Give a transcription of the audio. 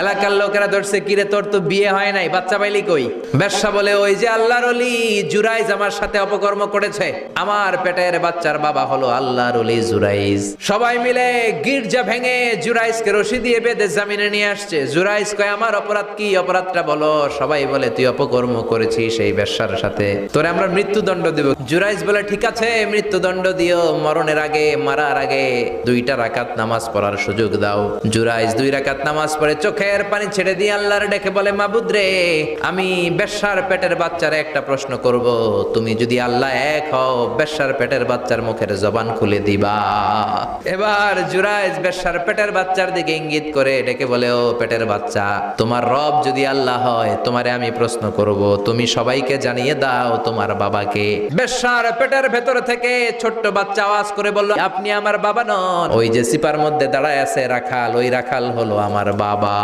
এলাকার লোকেরা ধরছে, কিরে তোর তো বিয়ে হয় নাই, বাচ্চা পাইলি কই? বেশ্যা বলে, ওই যে আল্লাহর ওলি জুরাইজ আমার সাথে অপকর্ম করেছে, আমার পেটের বাচ্চার বাবা হলো আল্লাহর ওলি জুরাইজ। সবাই মিলে গির্জা ভেঙে জুরাইজকে রশি দিয়ে বেঁধে জামিনে নিয়ে আসছে। জুরাইজ কয়, আমার অপরাধ কি? অপরাধটা বলো। সবাই বলে, তুই অপকর্ম করেছিস এই বেশ্যার সাথে, তোরে আমরা মৃত্যুদণ্ড দেব। জুরাইজ বলে, ঠিক আছে মৃত্যুদণ্ড দিও, মরণের আগে, মারার আগে 2 রাকাত নামাজ পড়ার সুযোগ দাও। জুরাইজ 2 রাকাত নামাজ পড়ে চোখের পানি ছেড়ে দিয়ে আল্লাহর ডেকে বলে, মাবুদ রে, আমি বেশ্যার পেটের বাচ্চার একটা প্রশ্ন করব, তুমি যদি আল্লাহ এক হও, বেশ্যার পেটের বাচ্চার মুখের জবান খুলে দিবা। এবার জুরাইজ বেশ্যার পেটের বাচ্চার দিকে ইঙ্গিত করে ডেকে বলে, ও পেটের বাচ্চা, তোমার রব যদি আল্লাহ হয়, তোমারে আমি প্রশ্ন করব, তুমি সবাইকে জানিয়ে দাও তোমার বাবাকে। বেশ্যার পেটের ভেতর থেকে ছোট্ট বাচ্চা আওয়াজ করে বলল, আপনি আমার বাবা নন, ওই যে সিপার মধ্যে দাঁড়ায় আছে রাখাল, ওই রাখাল হলো আমার বাবা।